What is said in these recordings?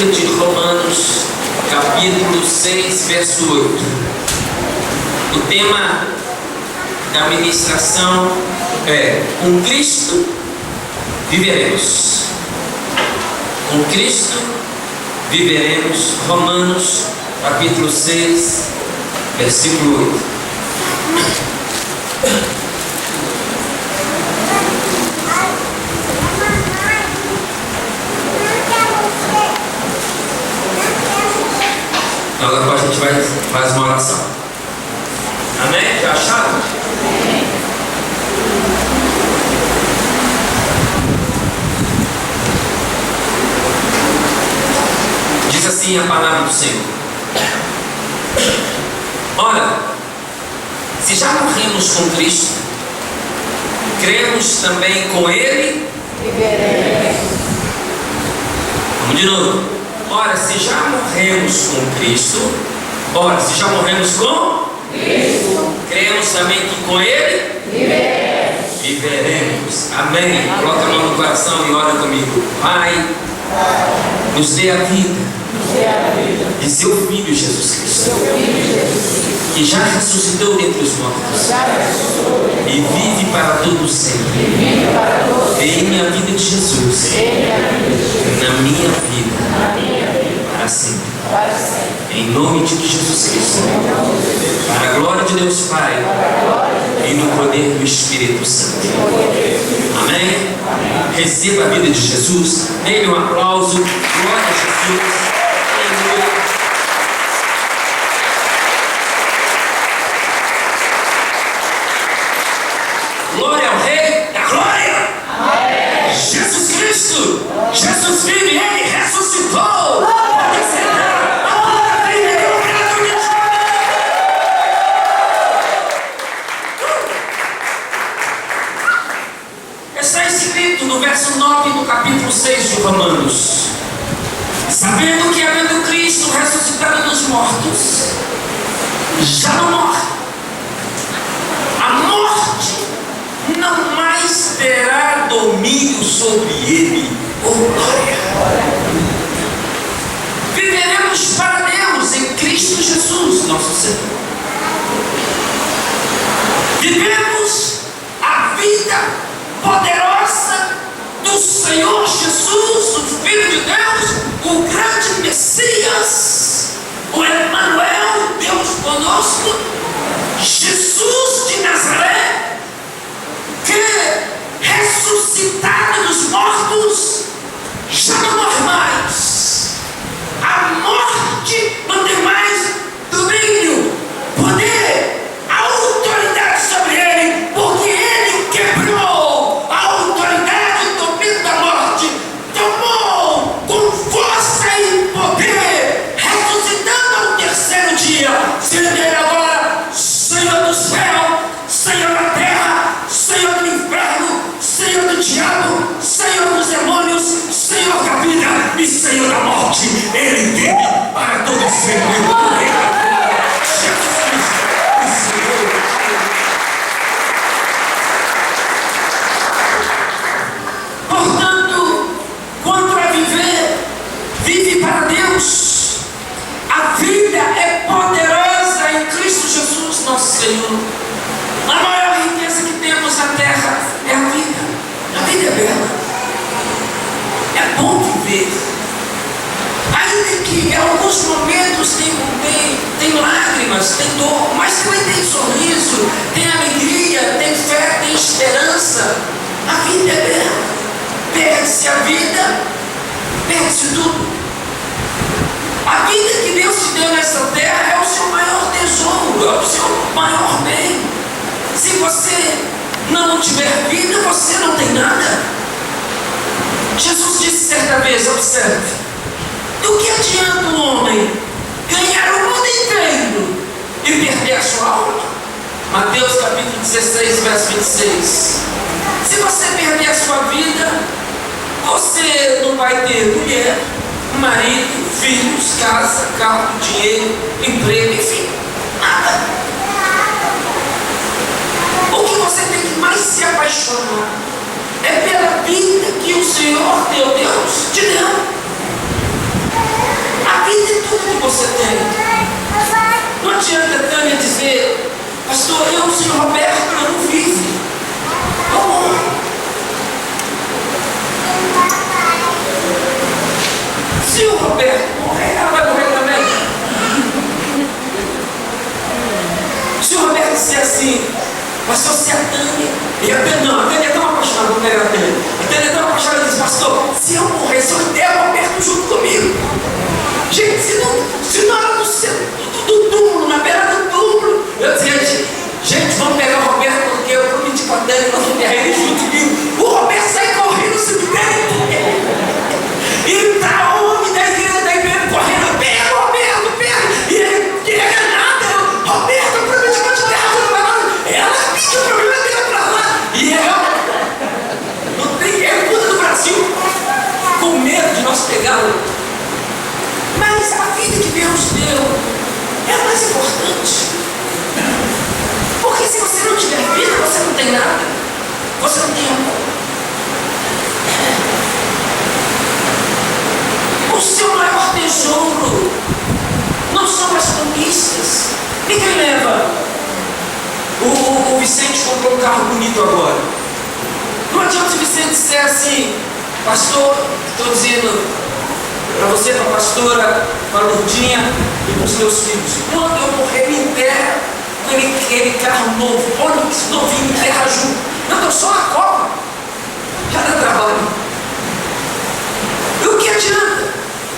leitura de Romanos, capítulo 6, verso 8. O tema da ministração é: com Cristo viveremos. Com Cristo viveremos. Romanos, capítulo 6, versículo 8. Então agora a gente vai fazer uma oração. Amém? Já acharam? Diz assim a palavra do Senhor: ora, se já morremos com Cristo, cremos também com Ele viveremos. Vamos de novo. Ora, se já morremos com Cristo, cremos também que com Ele viveremos. Amém. Coloca a mão no coração e ora comigo. Pai, nos dê a vida de seu Filho Jesus Cristo, que já ressuscitou dentre os mortos e vive para todo sempre. Em minha vida de Jesus, na minha vida, para sempre. Em nome de Jesus Cristo, para a glória de Deus Pai e no poder do Espírito Santo. Amém? Receba a vida de Jesus. Dê-lhe um aplauso. Glória a Jesus. Glória ao Rei da Glória. Amém. Jesus Cristo. Jesus vive, Ele ressuscitou. Está escrito no verso 9 do capítulo 6 de Romanos: sabendo que havendo Cristo ressuscitado dos mortos, já não morre. A morte não mais terá domínio sobre ele. Oh, glória! Viveremos para Deus em Cristo Jesus, nosso Senhor. Vivemos a vida poderosa do Senhor Jesus, o Filho de Deus, o grande Messias, o Emmanuel, Deus conosco, Jesus de Nazaré, que ressuscitado dos mortos, já não morre mais. A morte não tem mais domínio, poder, autoridade sobre ele, porque ele quebrou a autoridade e domínio da morte, tomou com força e poder, ressuscitando ao terceiro dia, sendo ele agora Senhor do céu, Senhor da terra, Senhor do inferno, Senhor do diabo, Senhor dos demônios, Senhor da vida e Senhor da morte. Ele vive para todo sempre. Jesus Cristo, o Senhor. Portanto, quanto a viver, vive para Deus. A vida é poderosa em Cristo Jesus, nosso Senhor. A maior riqueza que temos na terra é a vida. A vida é bela. É bom viver. Ainda que em alguns momentos tem lágrimas, tem dor, mas também tem sorriso, tem alegria, tem fé, tem esperança. A vida é bela. Perde-se a vida, perde-se tudo. A vida que Deus te deu nessa terra é o seu maior tesouro, é o seu maior bem. Se você não tiver vida, você não tem nada. Jesus disse certa vez, observe: do que adianta o homem ganhar o mundo inteiro e perder a sua alma? Mateus capítulo 16, verso 26. Se você perder a sua vida, você não vai ter mulher, marido, filhos, casa, carro, dinheiro, emprego, enfim, nada. O que você tem que mais se apaixonar é pela vida que o Senhor teu Deus te deu. pastor, o senhor Roberto não vive. Não morre. Se o Roberto morrer, ela vai morrer também. Se o Roberto disser assim, pastor, se a Tânia é tão apaixonada, vou pegar a Tânia. A Tânia é tão apaixonada e diz, pastor, se eu morrer, se eu der o Roberto junto comigo. Gente, se na hora do túmulo, na beira do túmulo, eu dizia, gente, vamos pegar o Roberto, porque eu prometi para a Tânia, nós vamos enterrar ele junto comigo. O Roberto sai correndo no cemitério. E tá o homem da igreja correndo, pega o Roberto, pega. E ele queria nada. Roberto, eu prometi para te enterrar, você não vai lá. Ela pediu o problema dela para lá. E eu não tem muda do Brasil com medo de nós pegá-lo. Mas a vida que Deus deu é mais importante. Porque se você não tiver vida, você não tem nada. Você não tem amor. O seu maior tesouro não são as conquistas. Ninguém leva. O Vicente comprou um carro bonito agora. Não adianta o Vicente dizer assim, pastor, estou dizendo para você, para a pastora, para a Lourdinha e para os meus filhos, quando eu morrer, me enterra com aquele carro novo, Onix novinho, me enterra junto. Não, eu só a Copa. Já dá trabalho. E o que adianta?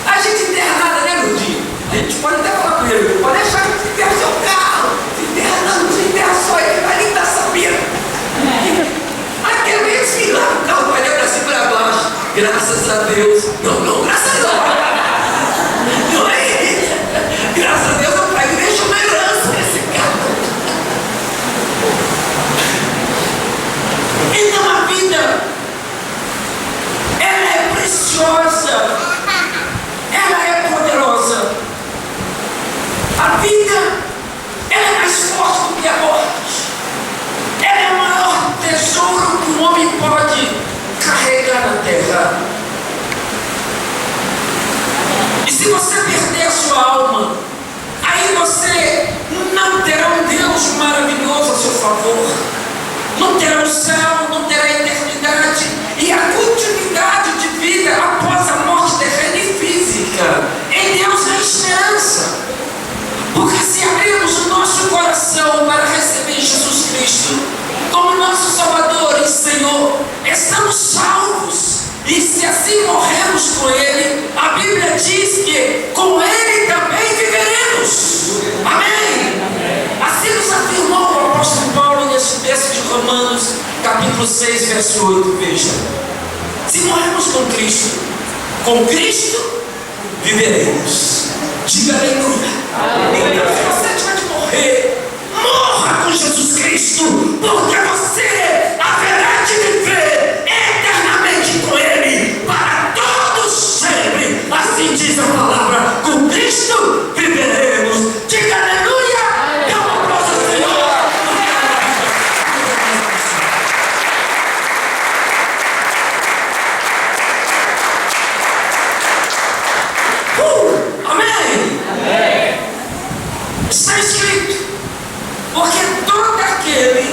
A gente enterra nada, né, Lourdinha? A gente pode até falar com ele, pode deixar que você enterra seu carro. Você enterra nada, você enterra só ele, vai nem estar sabendo. Mas quero ver desfilar o carro, vai para cima e para baixo. Graças a Deus. Não, graças a Deus. Não é isso. Graças a Deus, o pai me deixou uma herança nesse carro. Então a vida, ela é preciosa. Ela é poderosa. A vida, ela é mais forte do que a morte. Ela é o maior tesouro que o homem pode carregar na terra. E se você perder a sua alma, aí você não terá um Deus maravilhoso a seu favor, não terá o céu, não terá a eternidade e a continuidade de vida após a morte terrena e física. Em Deus há esperança, porque se abrirmos o nosso coração para receber Jesus Cristo como nosso Salvador e Senhor, estamos salvos. E se assim morrermos com Ele, a Bíblia diz que com Ele também viveremos. Amém? Assim nos afirmou o apóstolo Paulo nesse texto de Romanos, capítulo 6, verso 8. Veja, se morrermos com Cristo viveremos. Diga aleluia. Então, se você tiver de morrer, morra com Jesus Cristo, porque você haverá de viver eternamente com Ele para todos sempre. Assim diz a palavra: com Cristo viveremos. Diga aleluia. É uma aplauso ao Senhor. Amém. Está escrito: porque todo aquele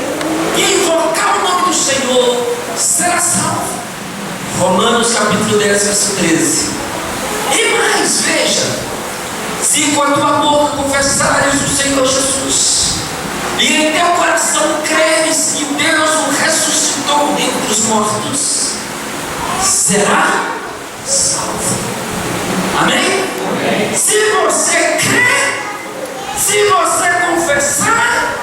que invocar o nome do Senhor será salvo. Romanos capítulo 10, verso 13. E mais, veja: se com a tua boca confessares o Senhor Jesus e em teu coração creres que Deus o ressuscitou dentre os mortos, será salvo. Amém? Se você crer, se você confessar,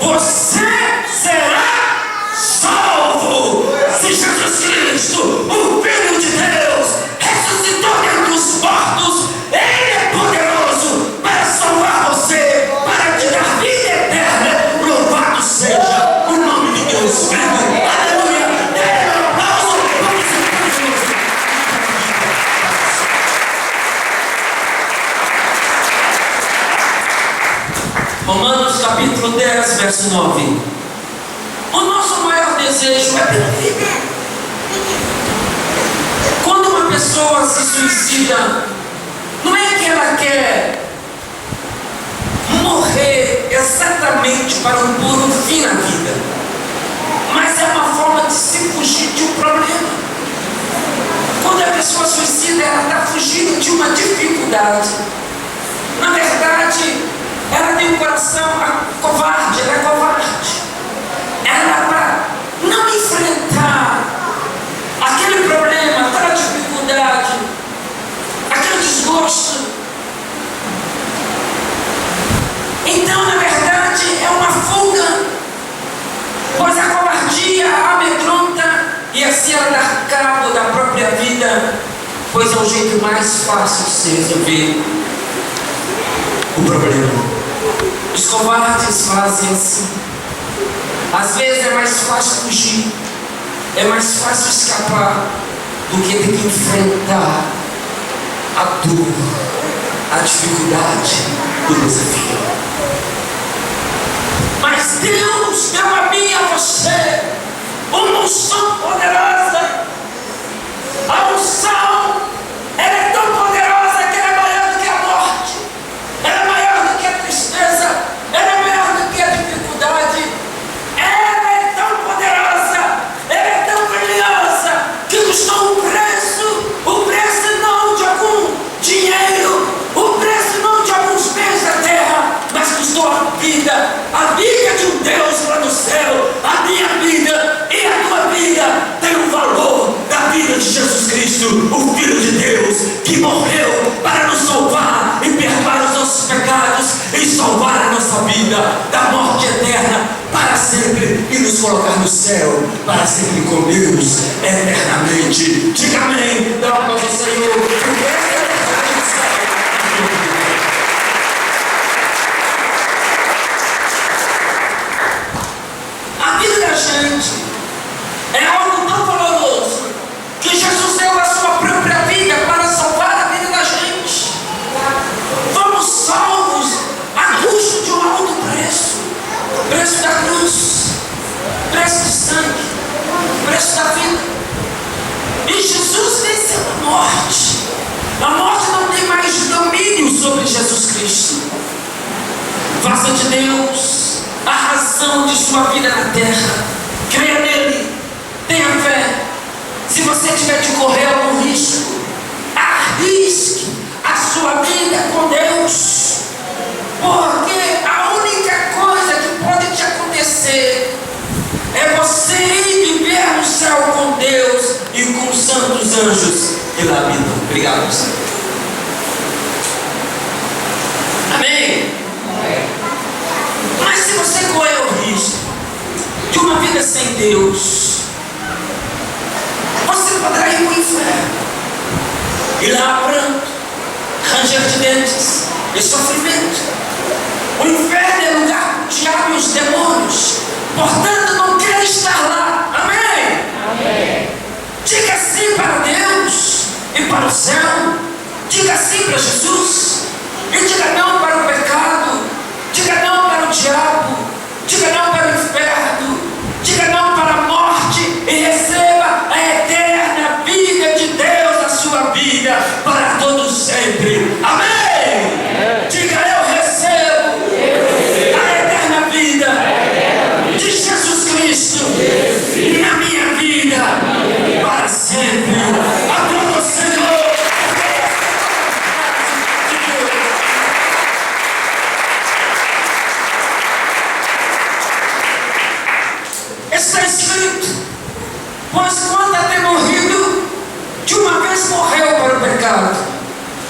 você será salvo. Se Jesus Cristo, o Filho de Deus, ressuscitou dentre os mortos, Ele é poderoso para salvar você, para te dar vida eterna. Louvado seja o nome de Deus. Aleluia. Dê um aplauso. Romanos capítulo 10, verso 9. O nosso maior desejo é pela vida. Quando uma pessoa se suicida, não é que ela quer morrer exatamente para um puro fim na vida, mas é uma forma de se fugir de um problema. Quando a pessoa suicida, ela está fugindo de uma dificuldade. Na verdade, ela tem um coração covarde, ela é covarde. Ela, para não enfrentar aquele problema, aquela dificuldade, aquele desgosto, então, na verdade, é uma fuga, pois a covardia amedronta e assim ela dá cabo da própria vida, pois é o jeito mais fácil de se resolver o problema. Os covardes fazem assim. Às vezes é mais fácil fugir, é mais fácil escapar do que ter que enfrentar a dor, a dificuldade, o desafio. Mas Deus deu a mim e a você uma unção poderosa. A unção, ela é tão poderosa que ela é maior do que a morte, ela é maior do que a tristeza, ela é maior do que a dificuldade. Ela é tão poderosa, ela é tão brilhosa, que custou um preço não de algum dinheiro, o preço não de alguns bens da terra, mas custou a vida de um Deus lá no céu. A minha vida e a tua vida tem um valor da vida de Jesus Cristo, o Filho de Deus, que morreu para nos salvar e perdoar os nossos pecados e salvar a nossa vida da morte eterna para sempre e nos colocar no céu para sempre com Deus eternamente. Diga amém. Dá uma pausa ao Senhor. A vida da gente é algo tão valoroso que Jesus deu a sua própria vida para salvar a vida da gente. Fomos salvos a custo de um alto preço, preço da cruz, preço de sangue, preço da vida. E Jesus venceu a morte. A morte não tem mais domínio sobre Jesus Cristo. Faça de Deus a razão de sua vida na terra. Creia nele, tenha fé. Se você tiver de correr algum risco, arrisque a sua vida com Deus, porque a única coisa que pode te acontecer é você ir viver no céu com Deus e com os santos anjos que lá habitam. Obrigado, Senhor. Amém? Mas se você correr o risco de uma vida sem Deus, você poderá ir para o inferno. E lá há pranto, ranger de dentes e sofrimento. O inferno é lugar do diabo e os demônios. Portanto, não quero estar lá. Amém? Amém. Diga sim para Deus e para o céu. Diga sim para Jesus e diga não para o pecado. Diga não para o diabo. Diga não para o inferno. Diga não para a morte e receba a eterna vida de Deus na sua vida para todos sempre. Amém? Diga eu recebo a eterna vida de Jesus Cristo na minha vida para sempre. Aplauda o Senhor. Está escrito: pois quando a ter morrido, de uma vez morreu para o pecado,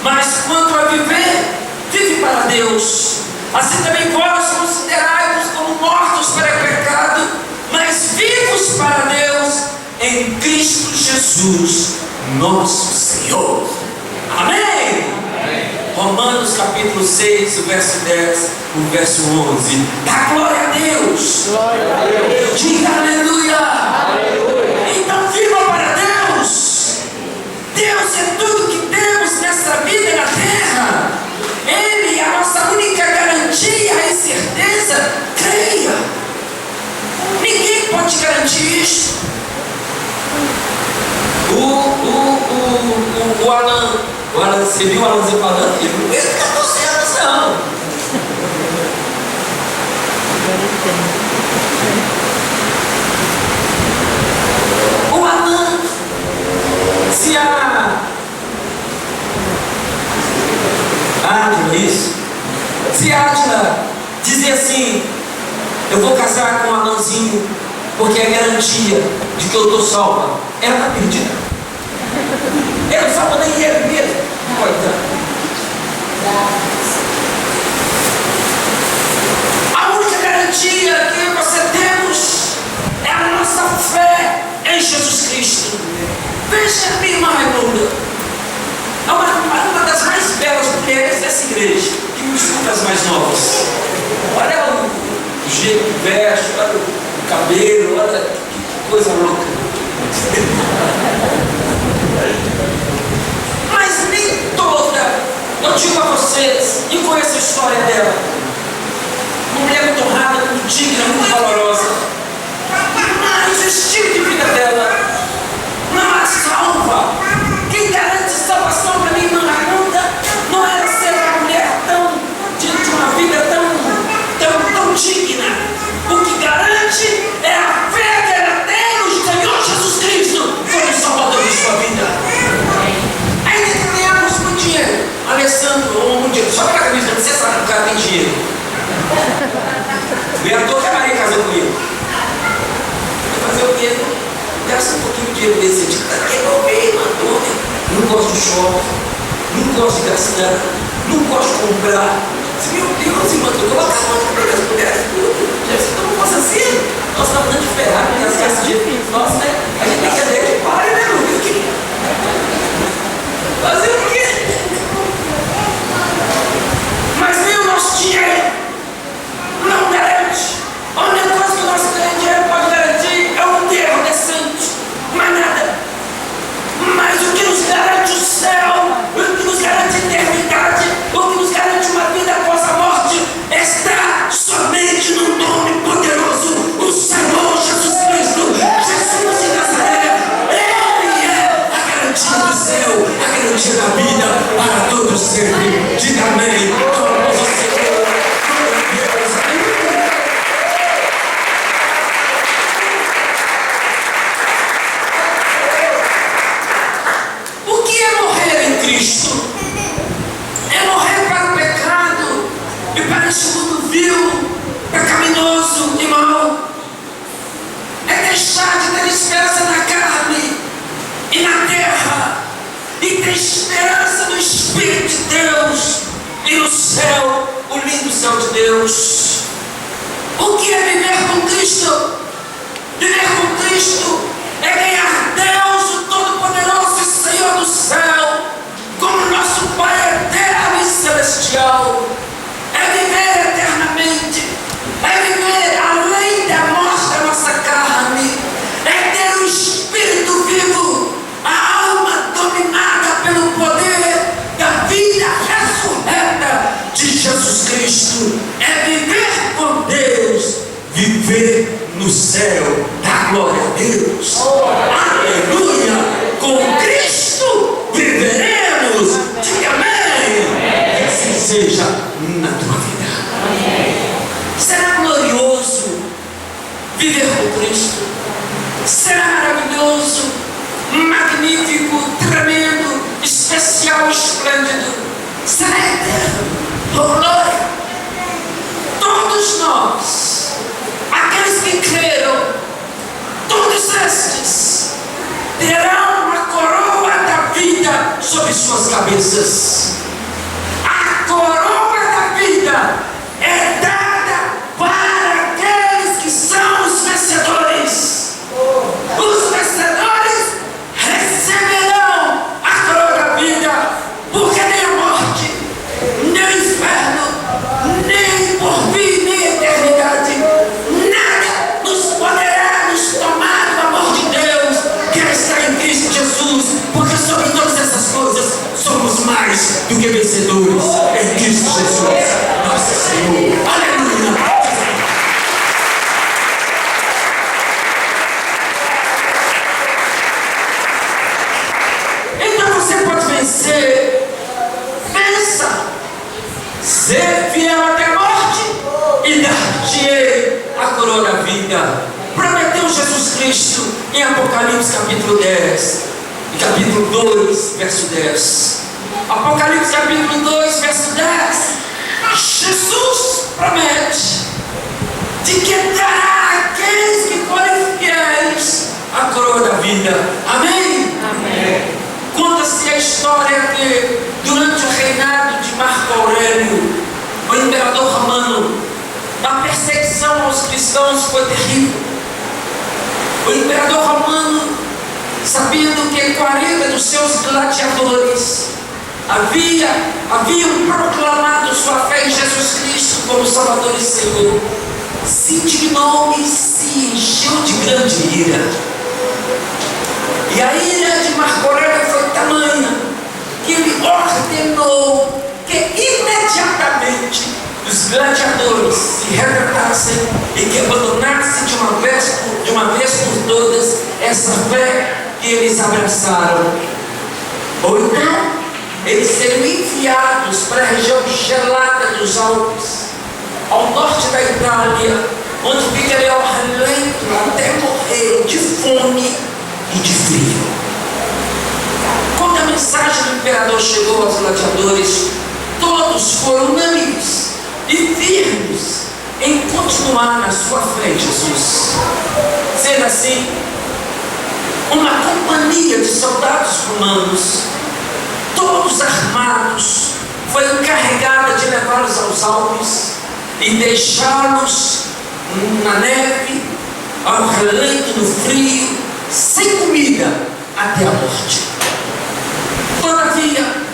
mas quanto a viver, vive para Deus. Assim também vós considerai-vos como mortos para o pecado, mas vivos para Deus em Cristo Jesus, nosso Senhor. Amém? Romanos capítulo 6, o verso 10, o verso 11. Dá glória a Deus. Glória a Deus. Diga aleluia. Aleluia. Então viva para Deus. Deus é tudo que temos nessa vida na terra. Ele é a nossa única garantia e certeza. Creia. Ninguém pode garantir isso. O Alan, você viu o Alan falando? Ele não fez 14 anos não. O Anã, se a Átila, isso, se a Átila dizer assim: eu vou casar com um Anãzinho porque é garantia de que eu estou salva, ela está perdida. Ela não salva nem ele mesmo. Coitado. A única garantia que você temos é a nossa fé em Jesus Cristo. Veja a minha irmã Raimunda, uma das mais belas mulheres dessa igreja, que me escuta as mais novas. Olha o jeito que veste, olha o cabelo, olha que coisa louca. Mas nem toda, eu digo a vocês, e conheço a história dela, uma mulher muito honrada, muito digna, muito valorosa, mas o estilo de vida dela não a salva. Quem garante salvação para minha irmã Raimunda não era ser uma mulher de uma vida tão digna. O que garante é a fé que ela tem no Senhor Jesus Cristo como Salvador de sua vida. Ainda ganhamos muito dinheiro. Alessandro, ou muito dinheiro, só para a camisa, você sabe que o cara tem dinheiro. Veio a toda a Maria casou com ele. Vai fazer o quê? Gasta um pouquinho de dinheiro desse, tipo, renovei, mandou. Não gosto de shopping, não gosto de gastar, não gosto de comprar. Meu Deus, irmão, eu coloco a mão para as mulheres, Jesus, eu não posso assim. Nós estamos dando de Ferrari, as gastas de nós, né? A gente tem que ver que pare, né, Lucas? Fazer o quê? Mas nem o nosso dinheiro não garante. A única coisa que o nosso dinheiro pode garantir é um enterro decente, mais nada. Mas o que nos garante o céu, o que nos garante a eternidade, o que nos garante uma vida após a morte, está somente no nome poderoso, o Senhor Jesus Cristo, Jesus de Nazaré. Ele é a garantia do céu, a garantia da vida para todos sempre. Diga amém. É morrer para o pecado e para este mundo vil, pecaminoso e mau. É deixar de ter esperança na carne e na terra e ter esperança no Espírito de Deus e no céu, o lindo céu de Deus. O que é viver com Cristo? Viver com Cristo é ganhar Deus, o Todo-Poderoso e Senhor do céu, como nosso Pai eterno e celestial. É viver eternamente, é viver além da morte da nossa carne, é ter o Espírito vivo, a alma dominada pelo poder da vida ressurreta de Jesus Cristo. É viver com Deus, viver no céu da glória a Deus. Aleluia! Com Cristo viveremos. Diga amém. Que assim seja na tua vida. Será glorioso viver com Cristo. Será maravilhoso, magnífico, tremendo, especial, esplêndido. Será eterno. Glória. Todos nós, aqueles que creram, todos estes terão uma coroa da vida sobre suas cabeças. A coroa da vida é dada para aqueles que são os vencedores. Os vencedores receberão a coroa da vida, porque nem a morte, nem o inferno, nem o porvir, nem a eternidade, nada nos poderá nos tomar do amor de Deus que está em Cristo Jesus, porque sobre todas essas coisas somos mais do que vencedores em Cristo Jesus, nosso Senhor. Aleluia! Então você pode vencer. Vença. Ser fiel até a morte e dar-te-ei vida. Prometeu Jesus Cristo em Apocalipse capítulo 10 e capítulo 2, verso 10. Apocalipse capítulo 2, verso 10. Jesus promete de que dará àqueles que forem fiéis a coroa da vida. Amém? Amém. Conta-se a história que durante o reinado de Marco Aurélio, o imperador romano, a perseguição aos cristãos foi terrível. O imperador romano, sabendo que 40 dos seus gladiadores haviam proclamado sua fé em Jesus Cristo como Salvador e Senhor, se indignou e se encheu de grande ira. E a ira de Marco Aurélio foi tamanha que ele ordenou que imediatamente os gladiadores se retratassem e que abandonassem de uma vez por todas essa fé que eles abraçaram. Ou então, eles seriam enviados para a região gelada dos Alpes, ao norte da Itália, onde ficariam ao relento até morrer de fome e de frio. Quando a mensagem do imperador chegou aos gladiadores, todos foram unânimes e firmes em continuar na sua fé em Jesus. Sendo assim, uma companhia de soldados romanos, todos armados, foi encarregada de levá-los aos Alpes e deixá-los na neve, ao relento, no frio, sem comida, até a morte. Todavia,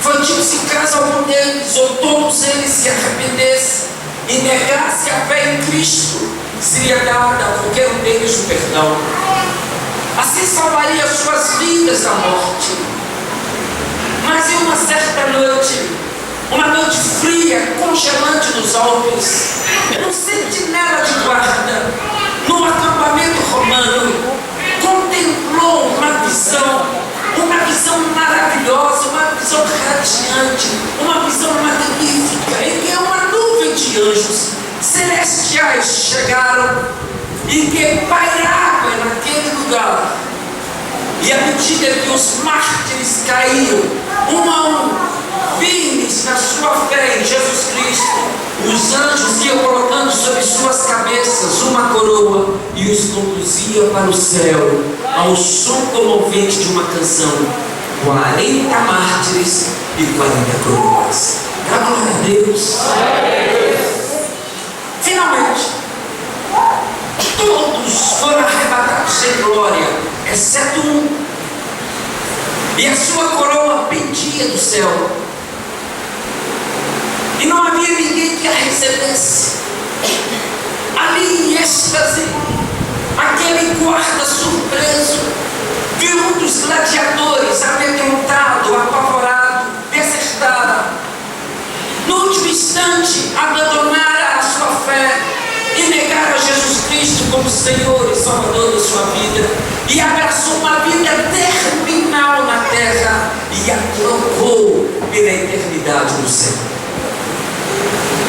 foi dito: se caso algum deles ou todos eles se arrependessem e negasse a fé em Cristo, seria dada a qualquer um deles o perdão. Assim salvaria suas vidas da morte. Mas em uma certa noite, uma noite fria, congelante nos Alpes, um sentinela de guarda, no acampamento romano, contemplou uma visão maravilhosa, uma visão radiante, uma visão magnífica, em que uma nuvem de anjos celestiais chegaram e que pairava naquele lugar. E à medida que os mártires caíam, um a um, firmes na sua fé em Jesus Cristo, os anjos iam colocando sobre suas cabeças uma coroa e os conduzia para o céu, ao som comovente de uma canção: 40 mártires e 40 coroas. Dá glória a Deus. Finalmente, todos foram arrebatados em glória, exceto um, e a sua coroa pendia do céu, e não havia ninguém que a recebesse. Ali em êxtase, aquele guarda surpreso viu um dos gladiadores amedrontado, apavorado, desertar. No último instante, abandonara a sua fé e negara a Jesus Cristo como Senhor e Salvador da sua vida, e abraçou uma vida terminal na terra e a trocou pela eternidade no céu.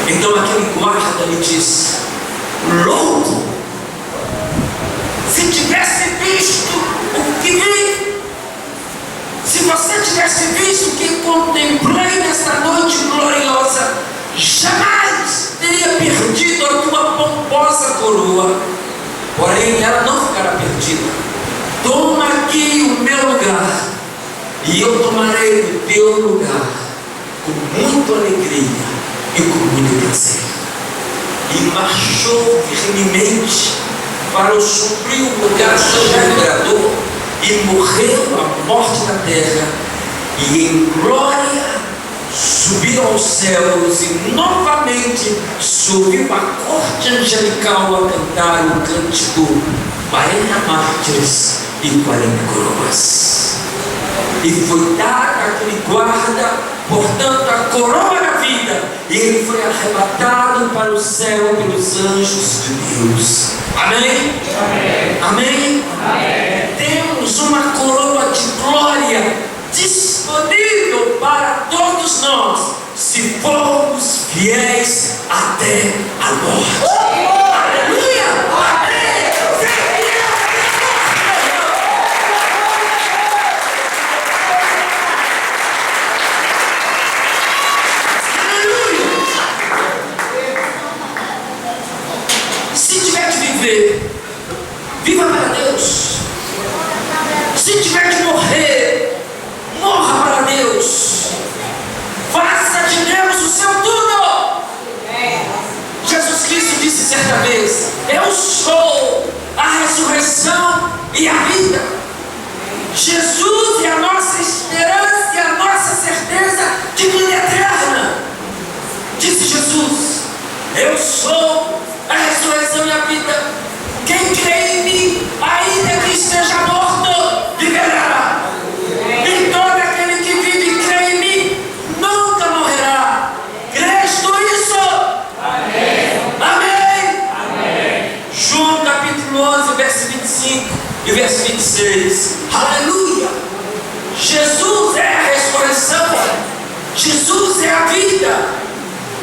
Então aquele guarda lhe disse: louco, se tivesse visto o que vi, se você tivesse visto o que contemplei nesta noite gloriosa, jamais teria perdido a tua pomposa coroa. Porém, ela não ficará perdida. Toma aqui o meu lugar, e eu tomarei o teu lugar com muita alegria e com muito prazer. E marchou firmemente para o sombrio lugar santificador e morreu a morte na terra, e em glória subiram aos céus, e novamente subiu a corte angelical a cantar o cântico: 40 mártires e 40 coroas. E foi dada àquele guarda, portanto, a coroa da vida, e ele foi arrebatado para o céu pelos anjos de Deus. Amém? Amém? Amém? Amém. Temos uma coroa de glória disponível para todos nós, se formos fiéis até a morte. Aleluia! Jesus é a nossa esperança e a nossa certeza de vida eterna. Disse Jesus: eu sou a ressurreição e a vida. Quem crê em mim, ainda que esteja morto, viverá. E todo aquele que vive e crê em mim nunca morrerá. Crês tu isso? Amém. Amém. Amém. João capítulo 11, verso 25 e verso 26. Aleluia. Jesus é a ressurreição. Jesus é a vida.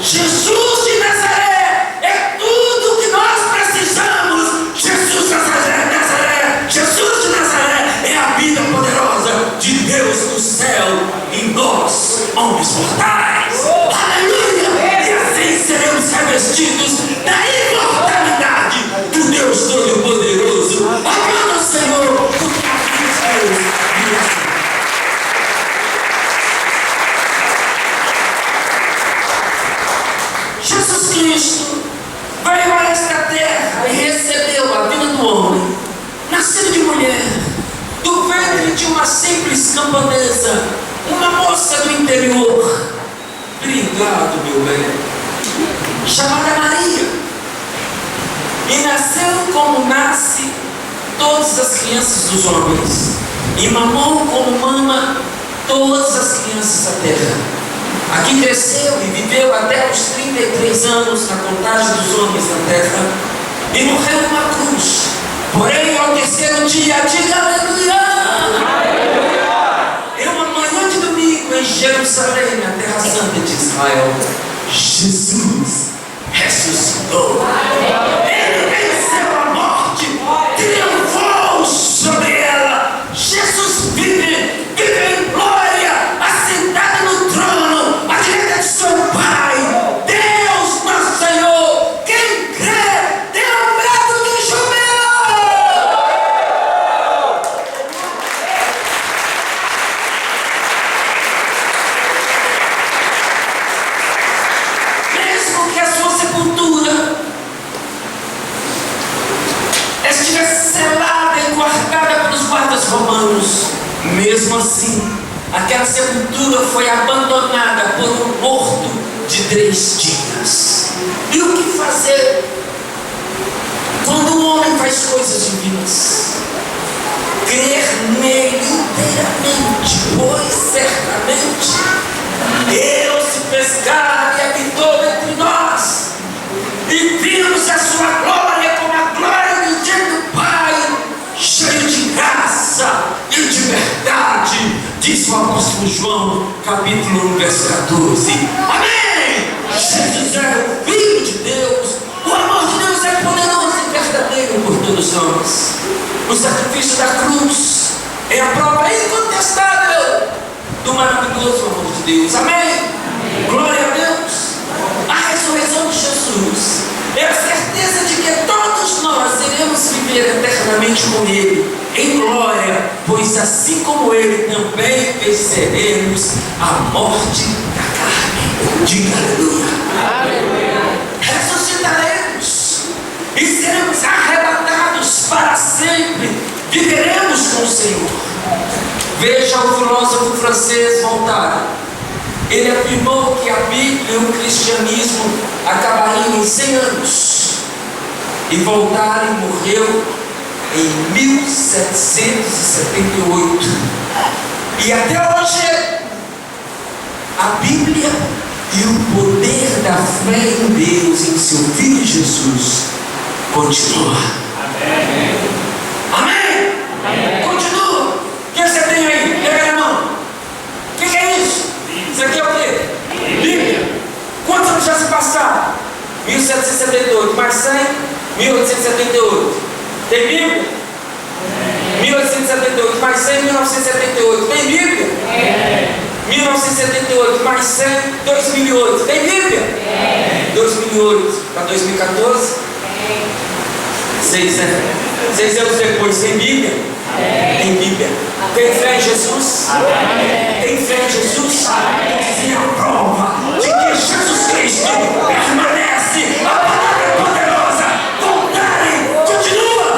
Jesus de Nazaré é tudo que nós precisamos. Jesus de Nazaré, Jesus de Nazaré é a vida poderosa de Deus no céu, em nós, homens mortais. Aleluia! E assim seremos revestidos da imortalidade do Deus Todo-Poderoso. Aplauda o Senhor, porque a Deus. Jesus Cristo veio a esta terra e recebeu a vida do homem, nascido de mulher, do ventre de uma simples camponesa, uma moça do interior. Obrigado, meu bem. Chamada Maria. E nasceu como nasce todas as crianças dos homens, e mamou como mama todas as crianças da terra. Aqui cresceu e viveu até os 33 anos na contagem dos homens da terra, e morreu numa cruz. Porém, ao terceiro dia, diga aleluia! Em uma manhã de domingo em Jerusalém, na terra santa de Israel, Jesus ressuscitou. Ele venceu a morte, triunfou sobre ela. Jesus vive, vive em glória, assentado no trono, à direita de seu Pai. Deus, nosso Senhor, quem crê, dê um brado de júbilo. Mesmo que a sua sepultura estivesse selada e guardada pelos guardas romanos, mesmo assim, aquela sepultura foi abandonada por um morto de 3 dias. E o que fazer quando o homem faz coisas divinas? Crer nele inteiramente, pois certamente Deus se fez carne e habitou entre nós, e vimos a sua glória como a glória do dia do Pai, cheio de graça e de verdade, diz o apóstolo João, capítulo 1, verso 14. Amém! Jesus é o Filho de Deus. O amor de Deus é poderoso e verdadeiro por todos nós. O sacrifício da cruz é a prova incontestável do maravilhoso amor de Deus. Amém? Glória a Deus. A ressurreição de Jesus é a certeza de que todos nós iremos viver eternamente com Ele, em glória, pois assim como Ele também venceremos a morte da carne. Diga aleluia. Aleluia. Ressuscitaremos e seremos arrebatados para sempre. Viveremos com o Senhor. Veja o filósofo francês Voltaire. Ele afirmou que a Bíblia e o cristianismo acabariam em 100 anos. E Voltaire morreu em 1778. E até hoje, a Bíblia e o poder da fé em Deus, em seu Filho Jesus, continua. Amém. Amém. Amém. Continua. O que você tem aí? Pega na mão. O que é isso? Isso aqui é o quê? Bíblia. Quantos anos já se passaram? 1778 mais 100, 1878. Tem Bíblia? 1878 mais 100, 1978. Tem Bíblia? 1978 mais 100, 2008. Tem Bíblia? 2008 para 2014? 6 anos depois. Tem Bíblia? Tem Bíblia. Tem fé em Jesus? Tem fé em Jesus? Essa é a prova de que Jesus Cristo permanece. A palavra é poderosa. Voltarem, continua.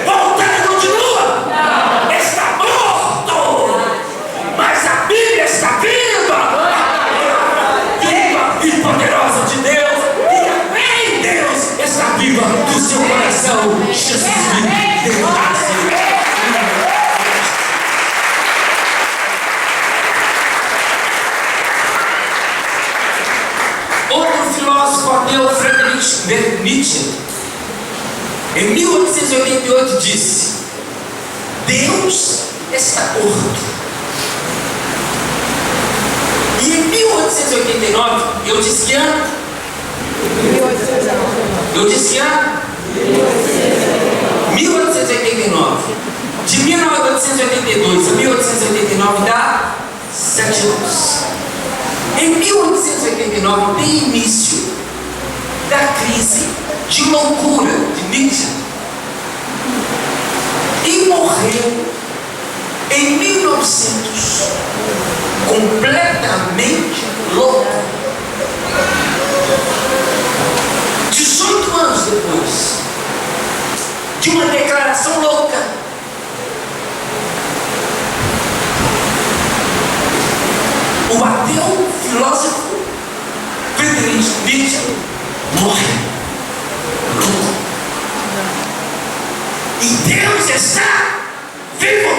Voltarem, continua. Está Carl Friedrich Nietzsche, em 1888, disse: Deus está morto. E em 1889, eu disse que ano? Eu disse que ano? 1889. De 1882 a 1889 dá 7 anos. Em 1889 tem início da crise de loucura de Nietzsche. E morreu em 1900, completamente louco. 18 anos depois de uma declaração louca, o ateu filósofo Friedrich Nietzsche morre louco. E Deus está vivo.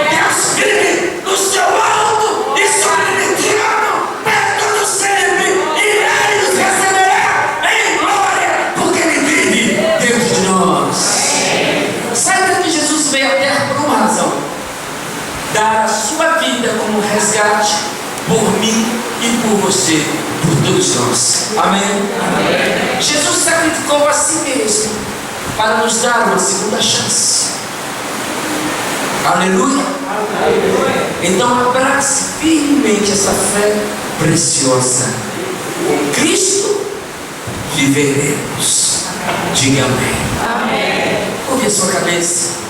Deus vive no seu alto e soberano para todo sempre, e Ele nos receberá em glória, porque Ele vive dentro de nós. Saiba que Jesus veio à terra por uma razão: dar a sua vida como resgate por mim e por você, por todos nós. Amém? Amém. Jesus sacrificou a si mesmo para nos dar uma segunda chance. Aleluia. Aleluia. Então abrace firmemente essa fé preciosa. Com Cristo viveremos. Diga amém. Amém. Curve a sua cabeça.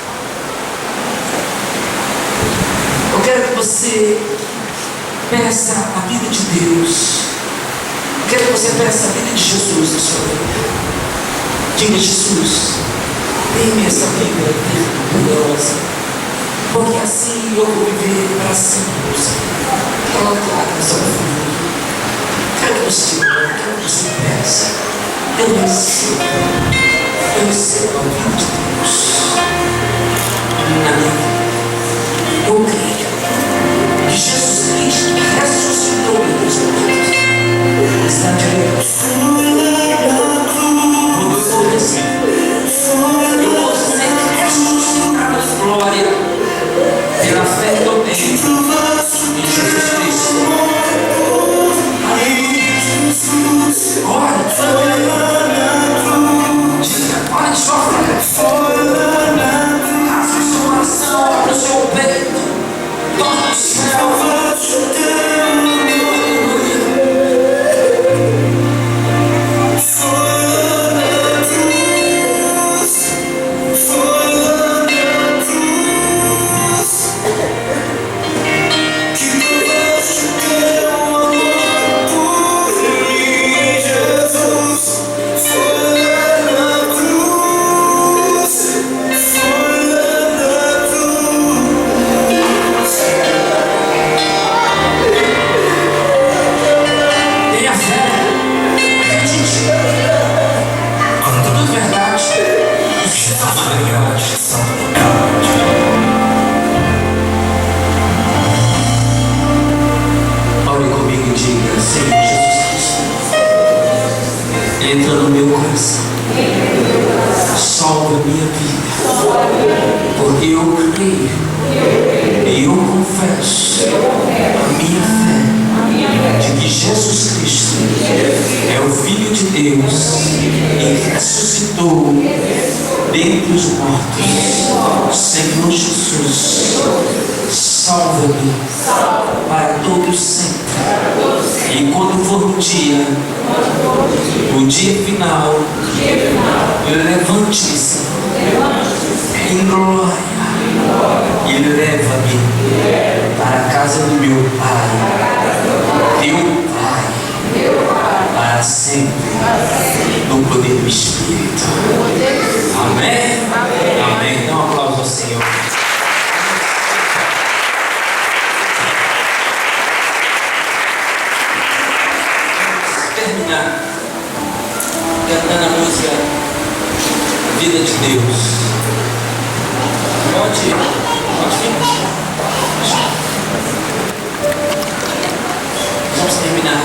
Eu quero que você peça a vida de Deus. Eu quero que você peça a vida de Jesus na sua vida. Diga: Jesus, dê-me essa vida eterna, poderosa, porque assim eu vou viver para sempre. Coloque lá na sua família. Quero que você ore, quero que você peça. Eu recebo a vida de Deus na minha vida. Eu creio que Jesus Cristo ressuscitou dos mortos. Está direito. Quando eu sou eu vou ser ressuscitado em glória pela fé que eu tenho em Jesus Cristo. Aleluia. Ora de sua fé. Rasgue o seu coração, abra o seu peito, toque o céu. Entra no meu coração, salva a minha vida, porque eu creio e eu confesso a minha fé de que Jesus Cristo é o Filho de Deus e ressuscitou dentre os mortos. Senhor Jesus, salva-me para todo sempre. E quando for o dia final, levante-me, Senhor, em glória, e leva-me para a casa do meu Pai, teu Pai, para sempre, no poder do Espírito. Amém? Amém. Dá um aplauso ao Senhor. Terminar cantando a música Vida de Deus. Pode vir. Vamos terminar.